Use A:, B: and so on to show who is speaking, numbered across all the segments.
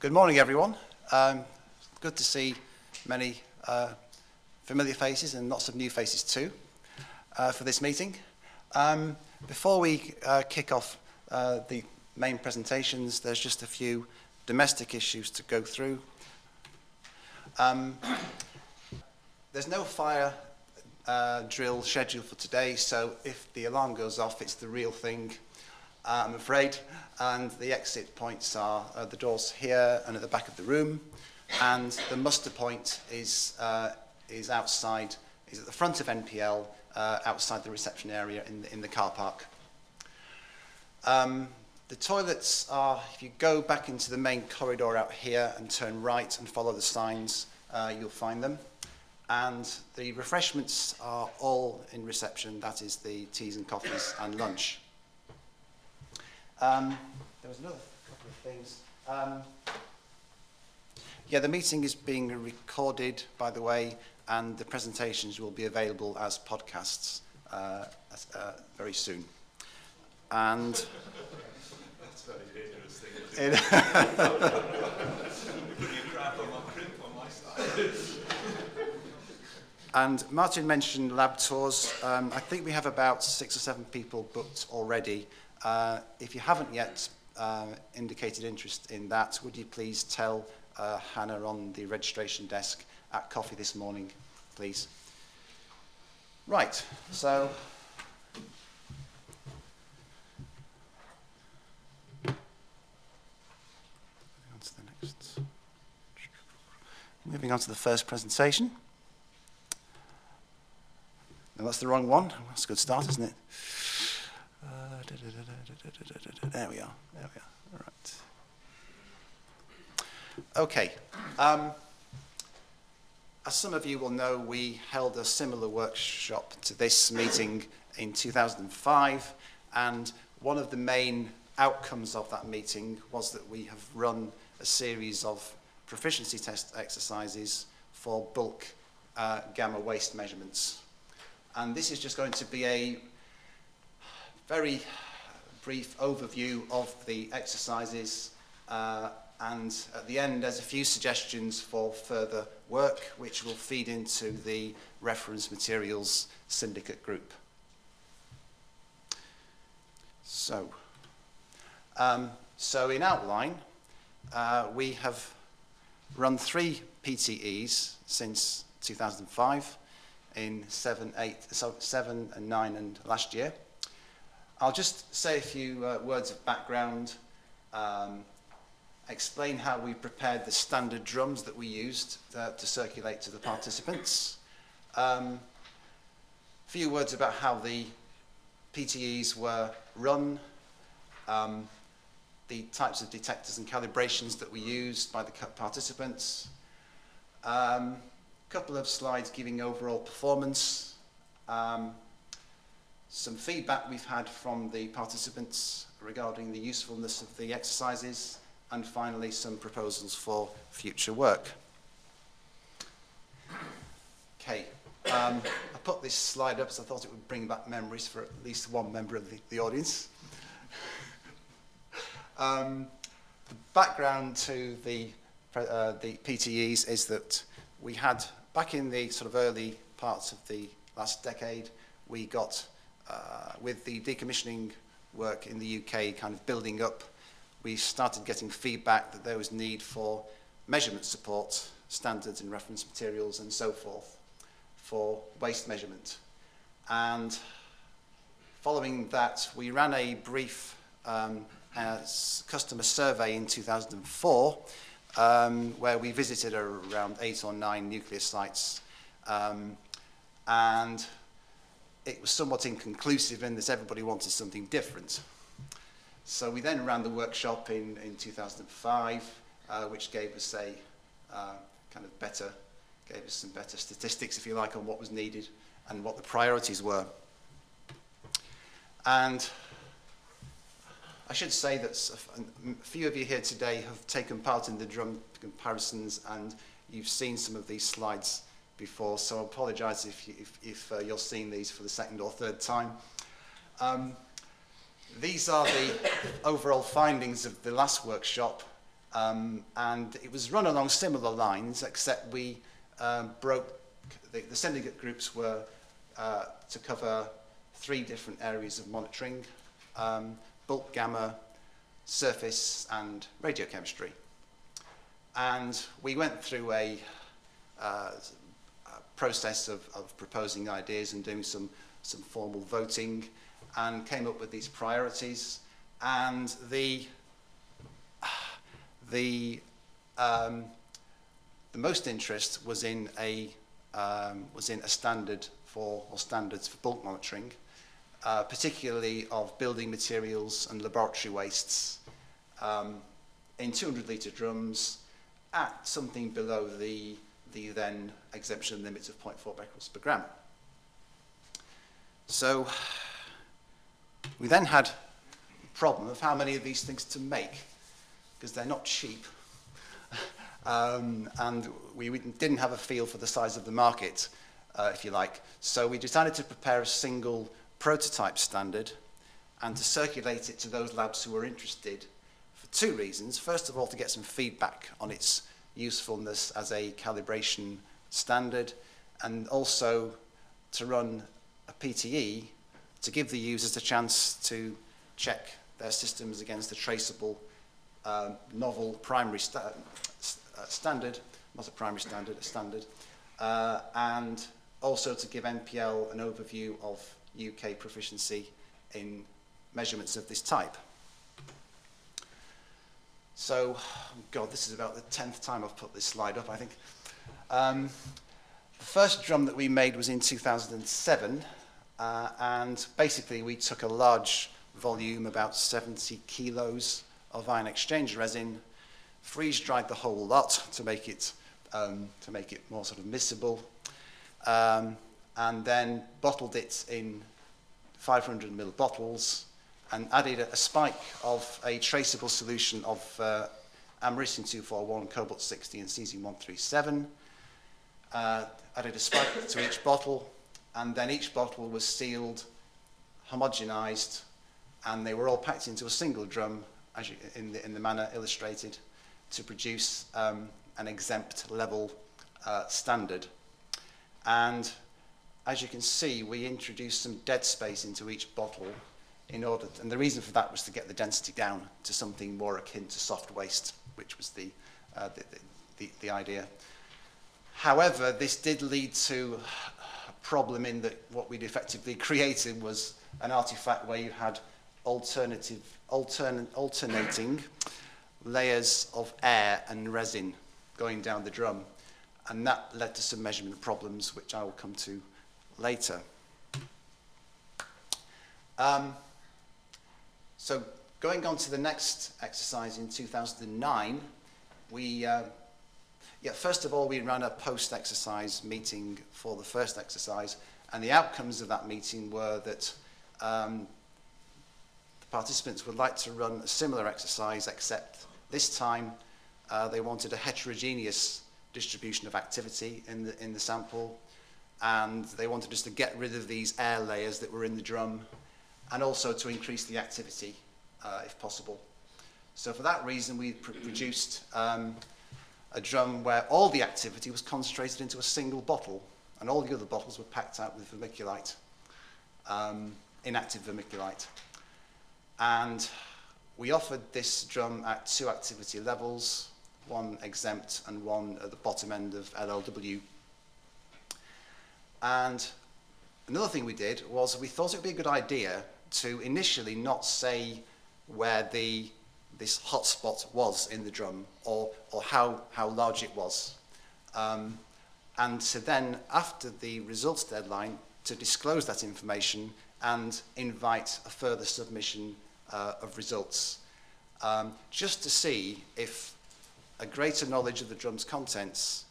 A: Good morning, everyone. Good to see many familiar faces and lots of new faces too for this meeting. Before we kick off the main presentations, there's just a few domestic issues to go through. There's no fire drill scheduled for today, so if the alarm goes off, it's the real thing, I'm afraid. And the exit points are the doors here and at the back of the room, and the muster point is outside, is at the front of NPL, outside the reception area in the car park. The toilets are, if you go back into the main corridor out here and turn right and follow the signs, you'll find them. And the refreshments are all in reception, that is the teas and coffees and lunch. There was another couple of things. Yeah, the meeting is being recorded, by the way, and the presentations will be available as podcasts very soon. And
B: that's very dangerous thing.
A: And Martin mentioned lab tours. I think we have about 6 or 7 people booked already. If you haven't yet indicated interest in that, would you please tell Hannah on the registration desk at coffee this morning, please? Right, so moving on to the first presentation. No, that's the wrong one. That's a good start, isn't it? There we are. There we are. All right. Okay. As some of you will know, we held a similar workshop to this meeting in 2005, and one of the main outcomes of that meeting was that we have run a series of proficiency test exercises for bulk gamma waste measurements. And this is just going to be a very brief overview of the exercises, and at the end there's a few suggestions for further work which will feed into the reference materials syndicate group. So in outline, we have run 3 PTEs since 2005 in 7 and 9 and last year. I'll just say a few words of background, explain how we prepared the standard drums that we used to circulate to the participants. A few words about how the PTEs were run, the types of detectors and calibrations that we used by the participants, a couple of slides giving overall performance, some feedback we've had from the participants regarding the usefulness of the exercises, and finally some proposals for future work. Okay, I put this slide up because I thought it would bring back memories for at least one member of the audience. The background to the PTEs is that we had, back in the sort of early parts of the last decade, we got with the decommissioning work in the UK kind of building up, we started getting feedback that there was need for measurement support, standards and reference materials and so forth for waste measurement. And following that, we ran a brief customer survey in 2004 where we visited around 8 or 9 nuclear sites, and it was somewhat inconclusive in that everybody wanted something different. So we then ran the workshop in 2005, which gave us a kind of gave us some better statistics, if you like, on what was needed and what the priorities were. And I should say that a few of you here today have taken part in the drum comparisons, and you've seen some of these slides before, so I apologise if you're seeing these for the 2nd or 3rd time. These are the overall findings of the last workshop, And it was run along similar lines, except we broke, the syndicate groups were to cover 3 different areas of monitoring, bulk gamma, surface, and radiochemistry. And we went through a process of proposing ideas and doing some formal voting, and came up with these priorities. And the most interest was in a standard standards for bulk monitoring, particularly of building materials and laboratory wastes, in 200-litre drums at something below the then exemption limits of 0.4 becquerels per gram. So we then had the problem of how many of these things to make, because they're not cheap. And we didn't have a feel for the size of the market, if you like. So we decided to prepare a single prototype standard and to circulate it to those labs who were interested for 2 reasons. First of all, to get some feedback on its usefulness as a calibration standard, and also to run a PTE to give the users a chance to check their systems against a traceable novel primary standard, not a primary standard, a standard, and also to give NPL an overview of UK proficiency in measurements of this type. So, God, this is about the 10th time I've put this slide up, I think. The first drum that we made was in 2007, and basically we took a large volume, about 70 kilos of ion exchange resin, freeze-dried the whole lot to make it more sort of miscible, and then bottled it in 500 ml bottles, and added a spike of a traceable solution of americium-241, cobalt-60, and cesium-137. Added a spike to each bottle, and then each bottle was sealed, homogenized, and they were all packed into a single drum, as in the manner illustrated, to produce an exempt level standard. And as you can see, we introduced some dead space into each bottle in order, and the reason for that was to get the density down to something more akin to soft waste, which was the idea. However, this did lead to a problem in that what we'd effectively created was an artifact where you had alternating layers of air and resin going down the drum, and that led to some measurement problems, which I will come to later. So going on to the next exercise in 2009, first of all, we ran a post-exercise meeting for the first exercise, and the outcomes of that meeting were that the participants would like to run a similar exercise, except this time they wanted a heterogeneous distribution of activity in the sample, and they wanted us to get rid of these air layers that were in the drum, and also to increase the activity if possible. So for that reason, we produced a drum where all the activity was concentrated into a single bottle, and all the other bottles were packed out with vermiculite, inactive vermiculite. And we offered this drum at 2 activity levels, one exempt and one at the bottom end of LLW. And another thing we did was we thought it would be a good idea to initially not say where this hotspot was in the drum, or how large it was. And to then, after the results deadline, to disclose that information and invite a further submission of results, just to see if a greater knowledge of the drum's contents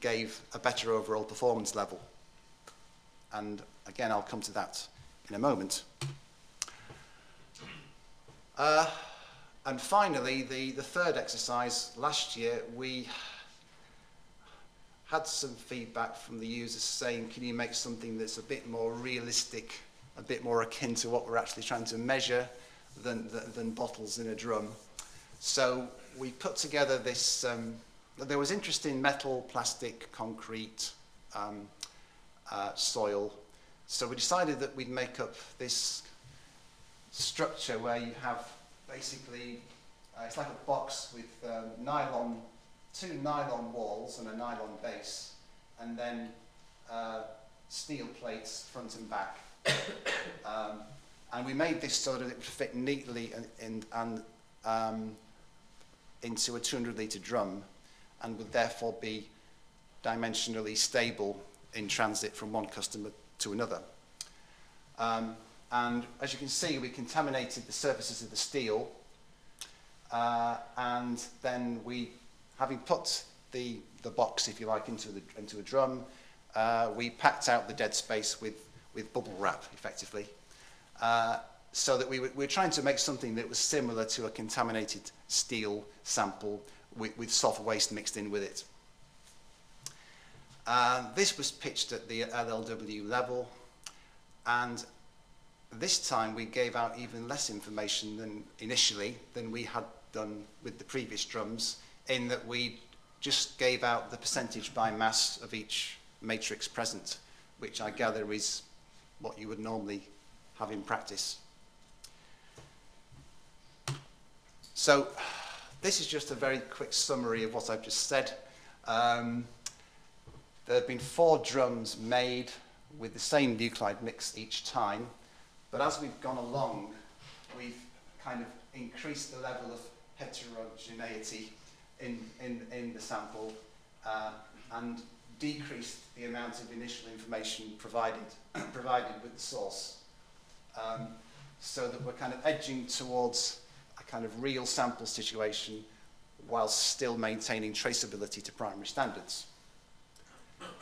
A: gave a better overall performance level. And again, I'll come to that in a moment. And finally, the third exercise, last year, we had some feedback from the users saying, can you make something that's a bit more realistic, a bit more akin to what we're actually trying to measure than bottles in a drum? So we put together this, there was interest in metal, plastic, concrete, soil. So we decided that we'd make up this structure where you have basically, it's like a box with two nylon walls and a nylon base, and then steel plates front and back. And we made this so that it would fit neatly into a 200-litre drum, and would therefore be dimensionally stable in transit from one customer to another. And as you can see, we contaminated the surfaces of the steel, and then we, having put the box, if you like, into a drum, we packed out the dead space with bubble wrap, effectively, so that we were trying to make something that was similar to a contaminated steel sample with soft waste mixed in with it. This was pitched at the LLW level, and this time we gave out even less information than initially than we had done with the previous drums, in that we just gave out the percentage by mass of each matrix present, which I gather is what you would normally have in practice. So this is just a very quick summary of what I've just said. There have been 4 drums made with the same nuclide mix each time, but as we've gone along, we've kind of increased the level of heterogeneity in the sample and decreased the amount of initial information provided with the source, so that we're kind of edging towards a kind of real sample situation whilst still maintaining traceability to primary standards.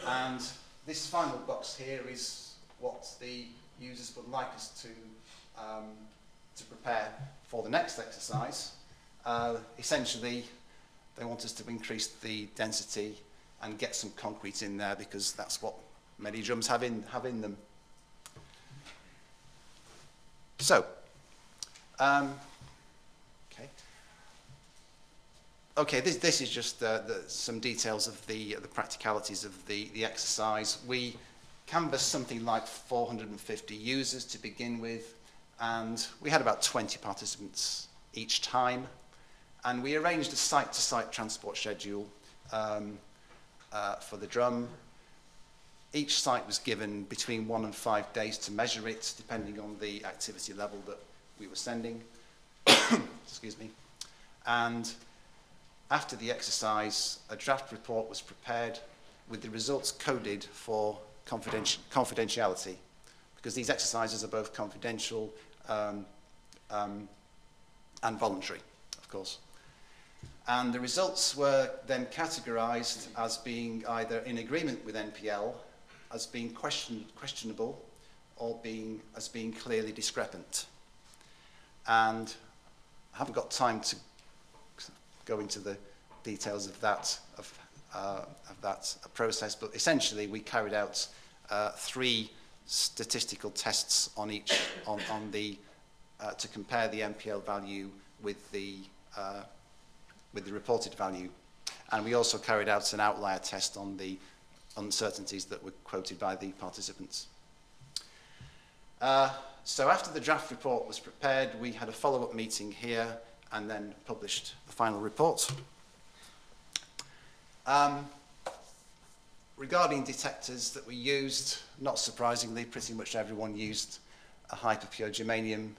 A: And this final box here is what the users would like us to prepare for the next exercise. Essentially, they want us to increase the density and get some concrete in there, because that's what many drums have in them. So, okay, this is just some details of the practicalities of the exercise. We canvassed something like 450 users to begin with, and we had about 20 participants each time, and we arranged a site-to-site transport schedule for the drum. Each site was given between 1 and 5 days to measure it, depending on the activity level that we were sending. Excuse me. And after the exercise, a draft report was prepared with the results coded for confidentiality, because these exercises are both confidential and voluntary, of course. And the results were then categorized as being either in agreement with NPL, as being questionable, or as being clearly discrepant. And I haven't got time to go into the details of that process, but essentially we carried out 3 statistical tests on to compare the NPL value with the reported value, and we also carried out an outlier test on the uncertainties that were quoted by the participants. So after the draft report was prepared, we had a follow-up meeting here and then published the final report. Regarding detectors that we used, not surprisingly, pretty much everyone used a hyperpure germanium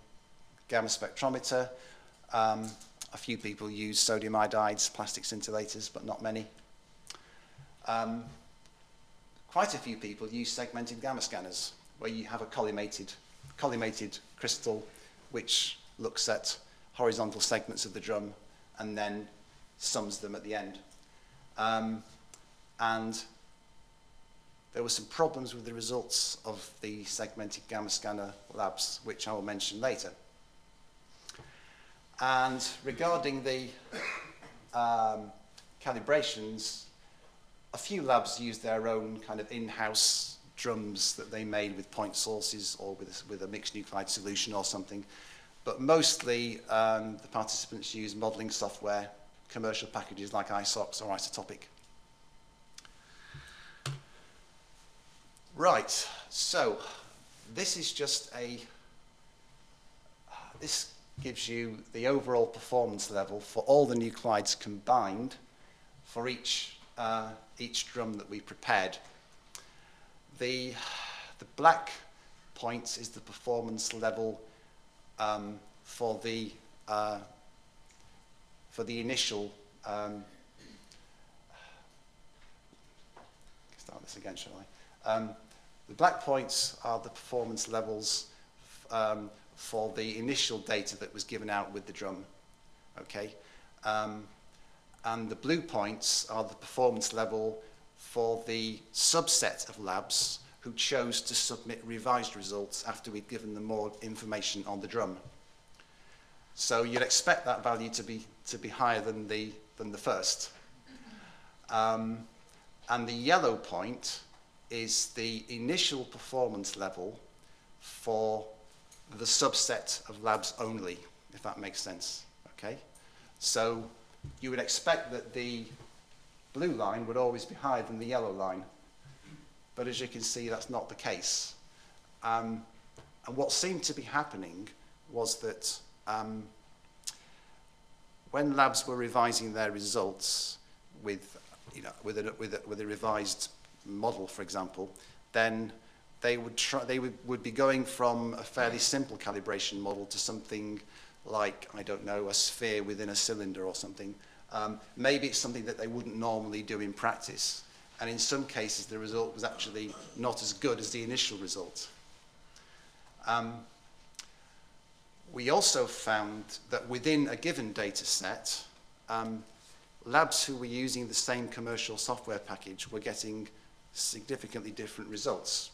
A: gamma spectrometer. A few people used sodium iodides, plastic scintillators, but not many. Quite a few people use segmented gamma scanners, where you have a collimated crystal which looks at horizontal segments of the drum and then sums them at the end. And there were some problems with the results of the segmented gamma scanner labs, which I will mention later. And regarding the calibrations, a few labs used their own kind of in-house drums that they made with point sources or with a mixed nuclide solution or something. But mostly the participants used modeling software commercial packages like iSOX or isotopic. Right, so this is just this gives you the overall performance level for all the nuclides combined for each drum that we prepared. The black point is the performance level for the initial. Start this again, shall I? The black points are the performance levels for the initial data that was given out with the drum. Okay, and the blue points are the performance level for the subset of labs who chose to submit revised results after we'd given them more information on the drum. So you'd expect that value to be higher than the first. And the yellow point is the initial performance level for the subset of labs only, if that makes sense. Okay, so you would expect that the blue line would always be higher than the yellow line, but as you can see, that's not the case. And what seemed to be happening was that when labs were revising their results with a revised model, for example, then they would be going from a fairly simple calibration model to something like, I don't know, a sphere within a cylinder or something. Maybe it's something that they wouldn't normally do in practice. And in some cases, the result was actually not as good as the initial result. We also found that within a given data set, labs who were using the same commercial software package were getting significantly different results.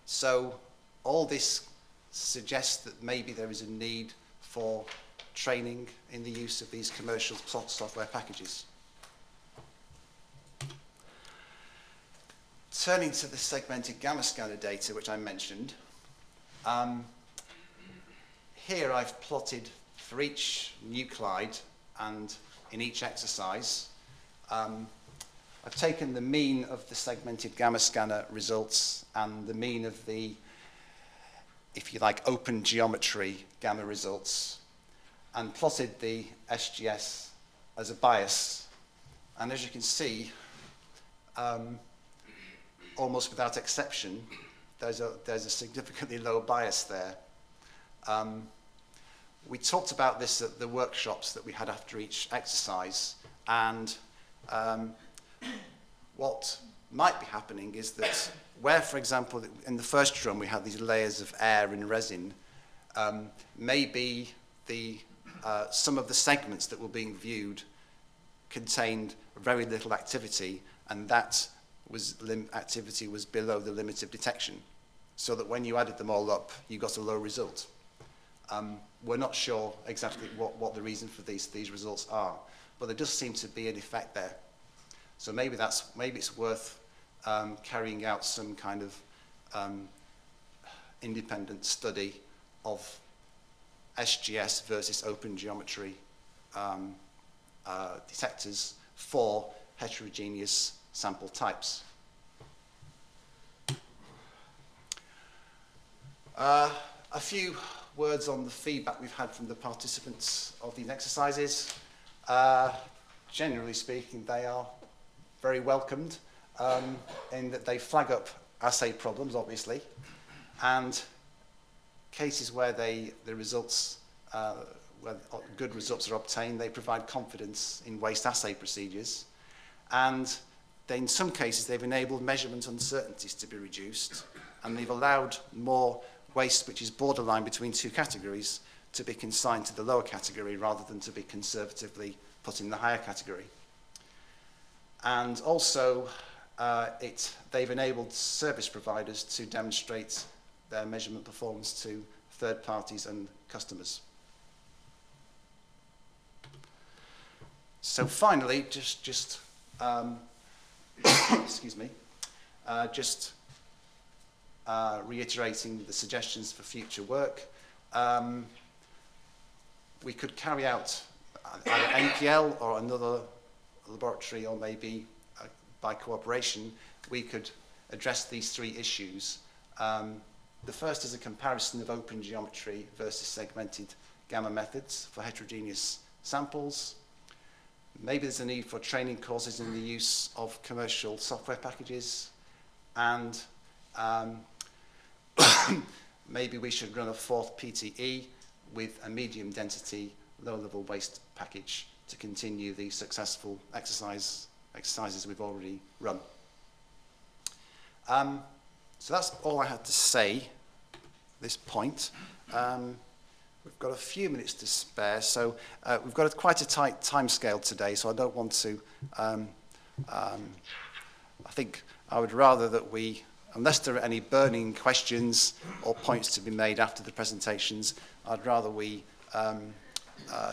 A: So all this suggests that maybe there is a need for training in the use of these commercial software packages. Turning to the segmented gamma scanner data, which I mentioned, here I've plotted for each nuclide and in each exercise. I've taken the mean of the segmented gamma scanner results and the mean of the, if you like, open geometry gamma results, and plotted the SGS as a bias. And as you can see, almost without exception, there's a significantly low bias there. We talked about this at the workshops that we had after each exercise, and what might be happening is that where, for example, in the first drum we had these layers of air and resin, maybe some of the segments that were being viewed contained very little activity, and that activity was below the limit of detection, so that when you added them all up, you got a low result. We're not sure exactly what the reason for these results are, but there does seem to be an effect there. So maybe it's worth carrying out some kind of independent study of SGS versus open geometry detectors for heterogeneous sample types. A few words on the feedback we've had from the participants of these exercises. Generally speaking, they are very welcomed in that they flag up assay problems, obviously, and cases where the results, where good results are obtained, they provide confidence in waste assay procedures, and in some cases they've enabled measurement uncertainties to be reduced, and they've allowed more waste which is borderline between two categories to be consigned to the lower category rather than to be conservatively put in the higher category. And also, they've enabled service providers to demonstrate their measurement performance to third parties and customers. So finally, just excuse me, reiterating the suggestions for future work. We could carry out either NPL or another laboratory, or maybe by cooperation, we could address these three issues. The first is a comparison of open geometry versus segmented gamma methods for heterogeneous samples. Maybe there's a need for training courses in the use of commercial software packages, and maybe we should run a fourth PTE with a medium density, low level waste package to continue the successful exercises we've already run. So that's all I had to say at this point. We've got a few minutes to spare, so we've got quite a tight time scale today, so I don't want to, I think I would rather that we, unless there are any burning questions or points to be made after the presentations, I'd rather we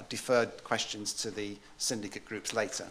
A: deferred questions to the syndicate groups later.